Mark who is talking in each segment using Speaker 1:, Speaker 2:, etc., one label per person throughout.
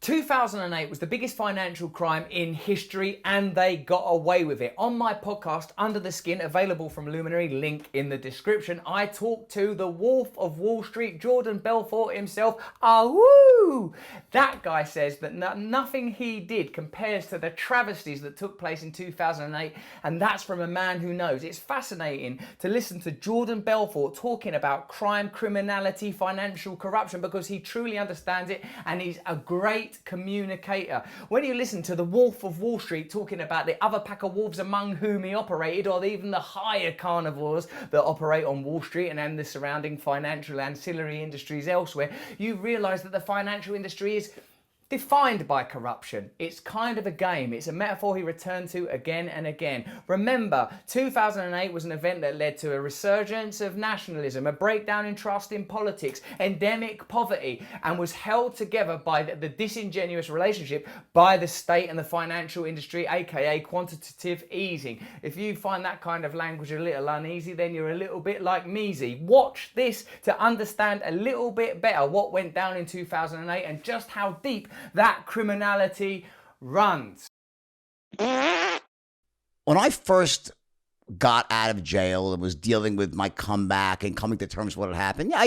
Speaker 1: 2008 was the biggest financial crime in history, and they got away with it. On my podcast, Under the Skin, available from Luminary, link in the description, I talked to the Wolf of Wall Street, Jordan Belfort himself. Woo! That guy says that nothing he did compares to the travesties that took place in 2008, and that's from a man who knows. It's fascinating to listen to Jordan Belfort talking about crime, criminality, financial corruption, because he truly understands it, and he's a great communicator. When you listen to the Wolf of Wall Street talking about the other pack of wolves among whom he operated, or even the higher carnivores that operate on Wall Street and the surrounding financial ancillary industries elsewhere, you realize that the financial industry is defined by corruption. It's kind of a game. It's a metaphor he returned to again and again. Remember, 2008 was an event that led to a resurgence of nationalism, a breakdown in trust in politics, endemic poverty, and was held together by the disingenuous relationship by the state and the financial industry, aka quantitative easing. If you find that kind of language a little uneasy, then you're a little bit like Measy. Watch this to understand a little bit better what went down in 2008 and just how deep that criminality runs.
Speaker 2: When I first got out of jail and was dealing with my comeback and coming to terms with what had happened, yeah,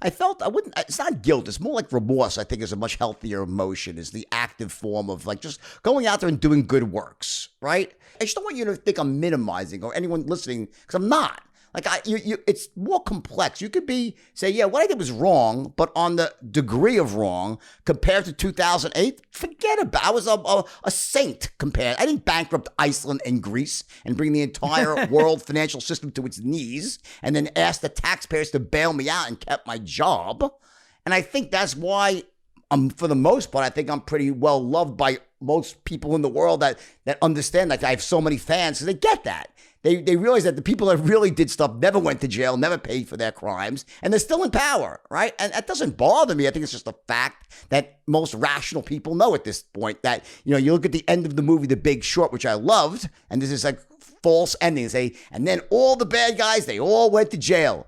Speaker 2: I felt I wouldn't. It's not guilt. It's more like remorse. I think is a much healthier emotion. Is the active form of like just going out there and doing good works. Right. I just don't want you to think I'm minimizing or anyone listening, because I'm not. Like it's more complex. You could say, yeah, what I did was wrong, but on the degree of wrong compared to 2008, forget about it. I was a saint compared. I didn't bankrupt Iceland and Greece and bring the entire world financial system to its knees and then ask the taxpayers to bail me out and kept my job. And I think that's why for the most part, I think I'm pretty well loved by most people in the world that understand. Like I have so many fans, so they get that. They realize that the people that really did stuff never went to jail, never paid for their crimes, and they're still in power, right? And that doesn't bother me. I think it's just a fact that most rational people know at this point that, you look at the end of the movie The Big Short, which I loved, and there's this like false ending. And then all the bad guys, they all went to jail.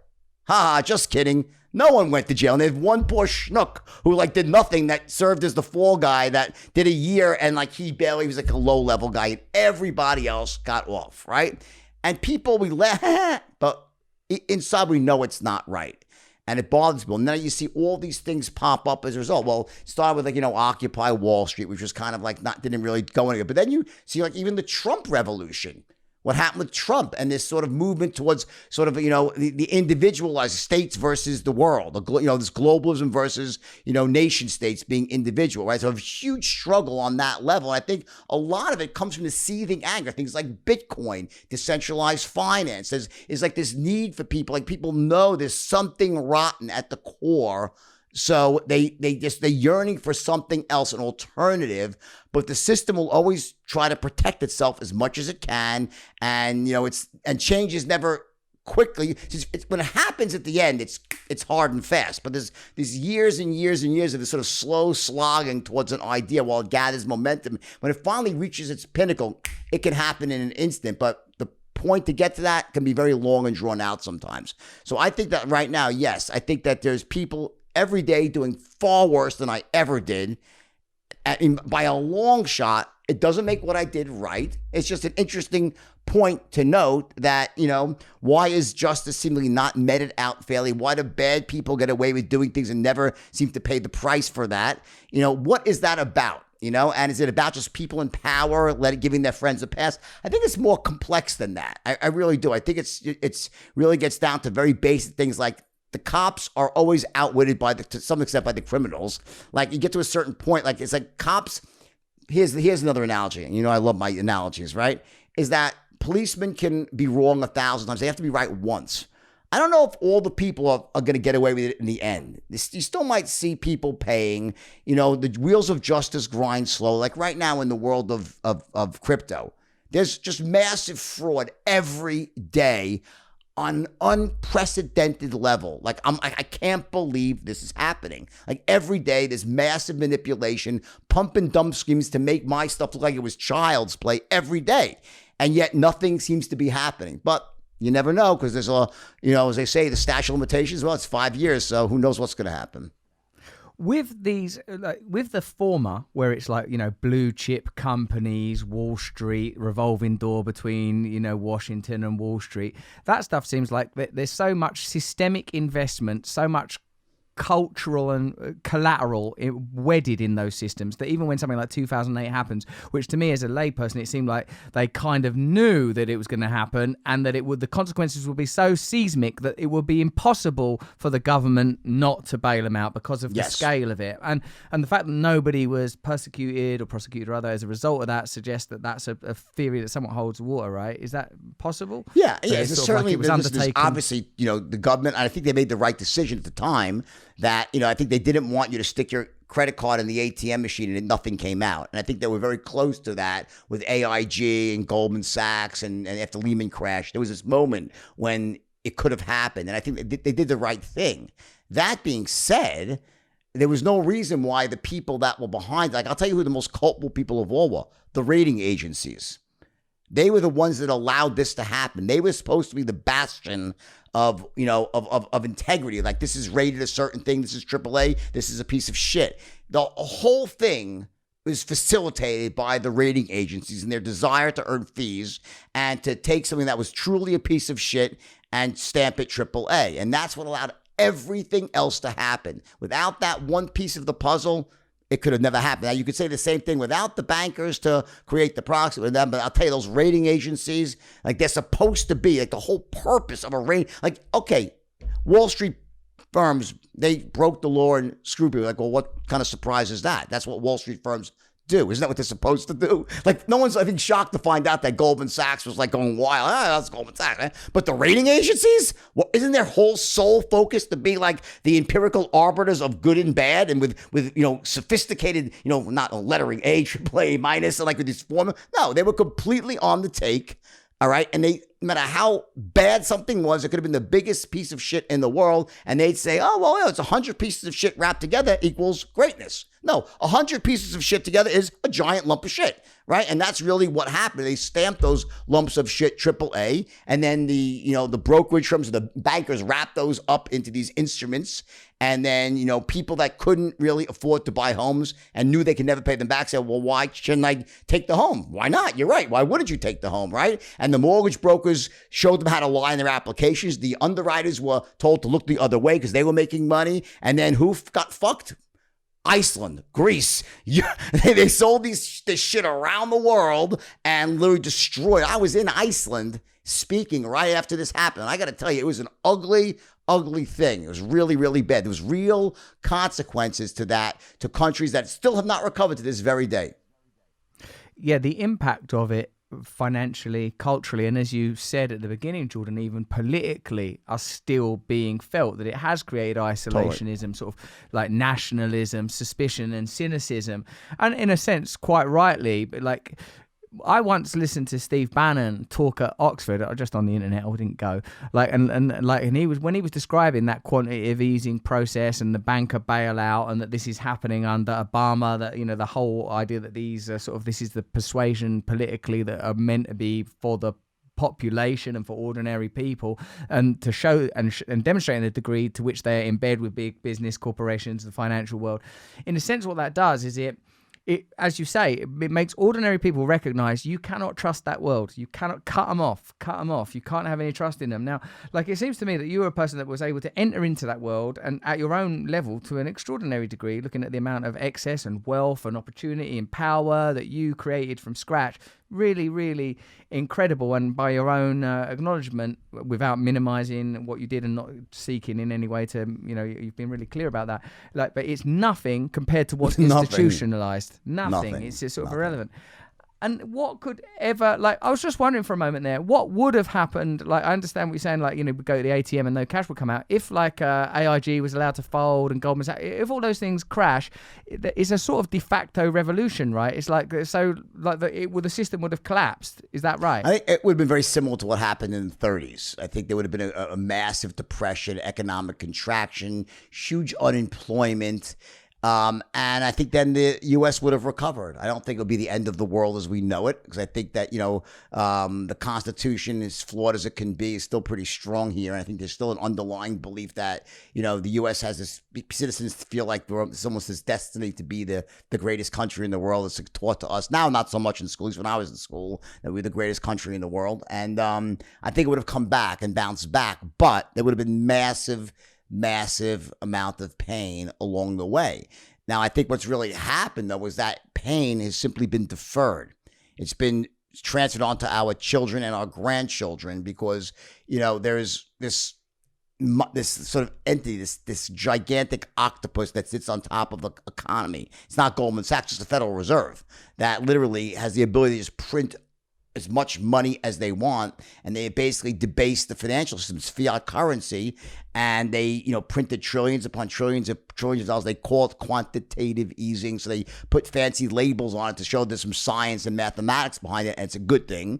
Speaker 2: Ha, just kidding. No one went to jail. And there's one poor schnook who did nothing that served as the fall guy that did a year and he was like a low level guy and everybody else got off, right? And people, we laugh, but inside we know it's not right. And it bothers people. And then you see all these things pop up as a result. Well, it started with Occupy Wall Street, which was kind of didn't really go anywhere. But then you see even the Trump revolution. What happened with Trump and this sort of movement towards sort of, the individualized states versus the world, this globalism versus, nation states being individual, right? So a huge struggle on that level. I think a lot of it comes from the seething anger, things like Bitcoin, decentralized finance. There's this need for people, people know there's something rotten at the core. So they're yearning for something else, an alternative, but the system will always try to protect itself as much as it can. And, and change is never quickly. When it happens at the end, it's hard and fast, but there's these years and years and years of this sort of slow slogging towards an idea while it gathers momentum. When it finally reaches its pinnacle, it can happen in an instant, but the point to get to that can be very long and drawn out sometimes. So I think that right now, yes, I think that there's people every day doing far worse than I ever did. By a long shot, it doesn't make what I did right. It's just an interesting point to note that, why is justice seemingly not meted out fairly? Why do bad people get away with doing things and never seem to pay the price for that? What is that about? And is it about just people in power giving their friends a pass? I think it's more complex than that. I really do. I think it's really gets down to very basic things like the cops are always outwitted to some extent by the criminals. You get to a certain point, it's like cops. Here's another analogy. And I love my analogies, right? Is that policemen can be wrong 1,000 times. They have to be right once. I don't know if all the people are going to get away with it in the end. You still might see people paying, the wheels of justice grind slow. Like right now in the world of crypto, there's just massive fraud every day on an unprecedented level. I can't believe this is happening. Every day, there's massive manipulation, pump and dump schemes to make my stuff look like it was child's play every day. And yet nothing seems to be happening. But you never know, because there's as they say, the statute of limitations, well, it's 5 years, so who knows what's going to happen.
Speaker 1: with these, like, with the former, where it's like, blue chip companies, Wall Street, revolving door between, Washington and Wall Street, that stuff seems like there's so much systemic investment, so much cultural and collateral wedded in those systems that even when something like 2008 happens, which to me as a layperson, it seemed like they kind of knew that it was going to happen and that the consequences would be so seismic that it would be impossible for the government not to bail them out because of the scale of it. And the fact that nobody was persecuted or prosecuted or other as a result of that suggests that that's a theory that somewhat holds water, right? Is that possible?
Speaker 2: Yeah. Certainly,
Speaker 1: it was undertaken.
Speaker 2: Obviously, the government, I think they made the right decision at the time that, I think they didn't want you to stick your credit card in the ATM machine and nothing came out. And I think they were very close to that with AIG and Goldman Sachs and after Lehman crashed. There was this moment when it could have happened. And I think they did the right thing. That being said, there was no reason why the people that were behind, like I'll tell you who the most culpable people of all were, the rating agencies. They were the ones that allowed this to happen. They were supposed to be the bastion of integrity. Like, this is rated a certain thing. This is AAA. This is a piece of shit. The whole thing was facilitated by the rating agencies and their desire to earn fees and to take something that was truly a piece of shit and stamp it AAA. And that's what allowed everything else to happen. Without that one piece of the puzzle, it could have never happened. Now, you could say the same thing without the bankers to create the proxy with them, but I'll tell you, those rating agencies, like, they're supposed to be, like, the whole purpose of a rating. Like, okay, Wall Street firms, they broke the law and screwed people. Like, well, what kind of surprise is that? That's what Wall Street firms do. Isn't that what they're supposed to do? Like, no one's, I think, shocked to find out that Goldman Sachs was like going wild. That's Goldman Sachs. Eh? But the rating agencies, well, isn't their whole sole focus to be like the empirical arbiters of good and bad, and with sophisticated, not lettering A, AAA minus, like with this form? No, they were completely on the take. All right. And they, no matter how bad something was, it could have been the biggest piece of shit in the world. And they'd say, oh, well, it's 100 pieces of shit wrapped together equals greatness. No, 100 pieces of shit together is a giant lump of shit. Right. And that's really what happened. They stamped those lumps of shit AAA. And then the brokerage firms, the bankers wrapped those up into these instruments. And then, people that couldn't really afford to buy homes and knew they could never pay them back said, well, why shouldn't I take the home? Why not? You're right. Why wouldn't you take the home? Right. And the mortgage brokers showed them how to lie in their applications. The underwriters were told to look the other way because they were making money. And then who got fucked? Iceland, Greece. They sold this shit around the world and literally destroyed. I was in Iceland speaking right after this happened. And I got to tell you, it was an ugly thing. It was really, really bad. There was real consequences to that, to countries that still have not recovered to this very day.
Speaker 1: Yeah, the impact of it financially, culturally, and as you said at the beginning, Jordan, even politically, are still being felt. That it has created isolationism, sort of like nationalism, suspicion, and cynicism. And in a sense, quite rightly, but like, I once listened to Steve Bannon talk at Oxford, just on the internet. I didn't go. And he was, when he was describing that quantitative easing process and the banker bailout, and that this is happening under Obama. That the whole idea that these are this is the persuasion politically that are meant to be for the population and for ordinary people, and to show and demonstrate the degree to which they are in bed with big business corporations, the financial world. In a sense, what that does is it, as you say, it makes ordinary people recognize you cannot trust that world. You cannot cut them off. You can't have any trust in them. Now, like, it seems to me that you were a person that was able to enter into that world and at your own level to an extraordinary degree, looking at the amount of excess and wealth and opportunity and power that you created from scratch. Really, really incredible. And by your own acknowledgement, without minimizing what you did and not seeking in any way to, you've been really clear about that. Like, but it's nothing compared to what's institutionalized. Nothing. It's just sort of irrelevant. And what could ever, like, I was just wondering for a moment there, what would have happened? Like, I understand what you're saying, like, we go to the ATM and no cash would come out. If, like, AIG was allowed to fold and Goldman Sachs, if all those things crash, it's a sort of de facto revolution, right? It's like, so, like, the system would have collapsed. Is that right?
Speaker 2: I think it would have been very similar to what happened in the 30s. I think there would have been a massive depression, economic contraction, huge unemployment. And I think then the U.S. would have recovered. I don't think it'll be the end of the world as we know it, because I think that, the Constitution, as flawed as it can be, is still pretty strong here. And I think there's still an underlying belief that, the U.S. has this, citizens feel like it's almost this destiny to be the greatest country in the world. It's taught to us now, not so much in schools. When I was in school, that we're the greatest country in the world. And I think it would have come back and bounced back, but there would have been massive amount of pain along the way. Now, I think what's really happened, though, is that pain has simply been deferred. It's been transferred onto our children and our grandchildren because, there's this sort of entity, this gigantic octopus that sits on top of the economy. It's not Goldman Sachs, it's the Federal Reserve that literally has the ability to just print as much money as they want, and they basically debase the financial system's fiat currency, and they, printed trillions upon trillions of dollars. They call it quantitative easing, so they put fancy labels on it to show there's some science and mathematics behind it, and it's a good thing.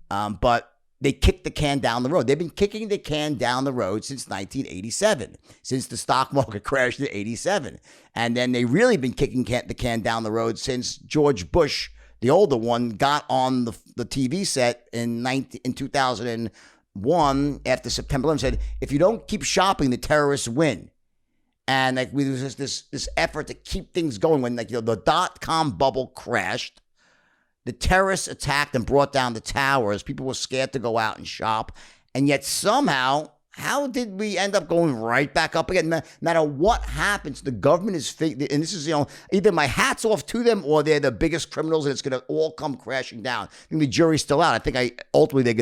Speaker 2: But they kicked the can down the road. They've been kicking the can down the road since 1987, since the stock market crashed in 87. And then they really been kicking the can down the road since George Bush, the older one, got on the TV set in 2001 after September 11th, said, if you don't keep shopping, the terrorists win. And there was this effort to keep things going when the dot-com bubble crashed. The terrorists attacked and brought down the towers. People were scared to go out and shop. And yet somehow, how did we end up going right back up again? No matter what happens, the government is and this is, either my hat's off to them or they're the biggest criminals and it's going to all come crashing down. I think the jury's still out. I think ultimately there's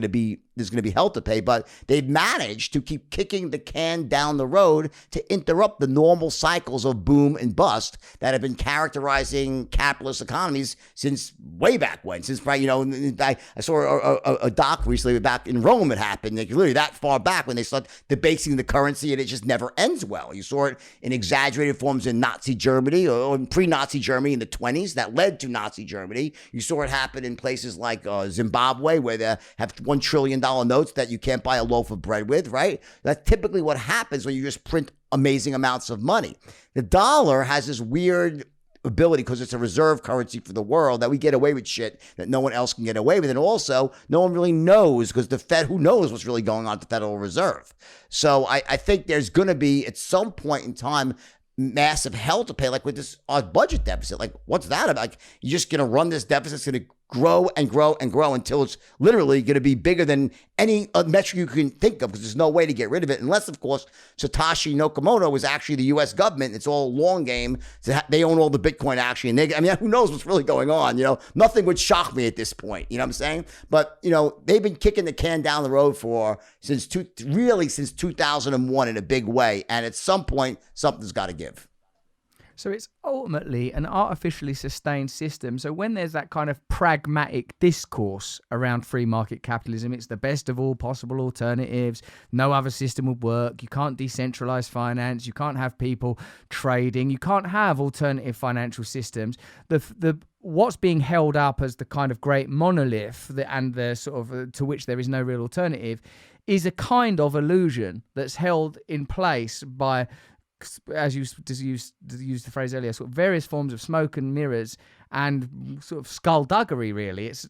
Speaker 2: going to be hell to pay, but they've managed to keep kicking the can down the road to interrupt the normal cycles of boom and bust that have been characterizing capitalist economies since way back when. Since, I saw a doc recently back in Rome. It happened literally that far back when they started debasing the currency, and it just never ends well. You saw it in exaggerated forms in Nazi Germany or in pre-Nazi Germany in the 20s that led to Nazi Germany. You saw it happen in places like Zimbabwe, where they have $1 trillion notes that you can't buy a loaf of bread with, right? That's typically what happens when you just print amazing amounts of money. The dollar has this weird ability, because it's a reserve currency for the world, that we get away with shit that no one else can get away with. And also, no one really knows, because the Fed, who knows what's really going on at the Federal Reserve? So I think there's going to be, at some point in time, massive hell to pay, like with this budget deficit. Like, what's that about? Like, you're just going to run this deficit, it's going to grow and grow and grow until it's literally going to be bigger than any metric you can think of, because there's no way to get rid of it, unless, of course, Satoshi Nakamoto was actually the U.S. government. It's all a long game. They own all the Bitcoin, actually. And who knows what's really going on? Nothing would shock me at this point. You know what I'm saying? But, they've been kicking the can down the road since 2001 in a big way. And at some point, something's got to give.
Speaker 1: So it's ultimately an artificially sustained system. So when there's that kind of pragmatic discourse around free market capitalism, it's the best of all possible alternatives. No other system would work. You can't decentralize finance. You can't have people trading. You can't have alternative financial systems. What's being held up as the kind of great monolith and the sort of to which there is no real alternative is a kind of illusion that's held in place by, as you used the phrase earlier, sort of various forms of smoke and mirrors and sort of skullduggery, really. It's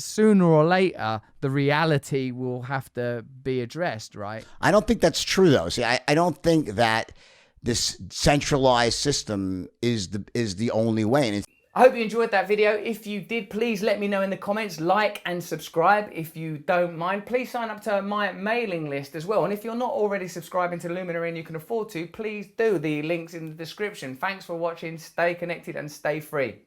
Speaker 1: sooner or later the reality will have to be addressed, right?
Speaker 2: I don't think that's true, though. See, I don't think that this centralized system is the only way. And
Speaker 1: I hope you enjoyed that video. If you did, please let me know in the comments. Like and subscribe. If you don't mind, please sign up to my mailing list as well. And if you're not already subscribing to Luminary and you can afford to, please do. The link's in the description. Thanks for watching. Stay connected and stay free.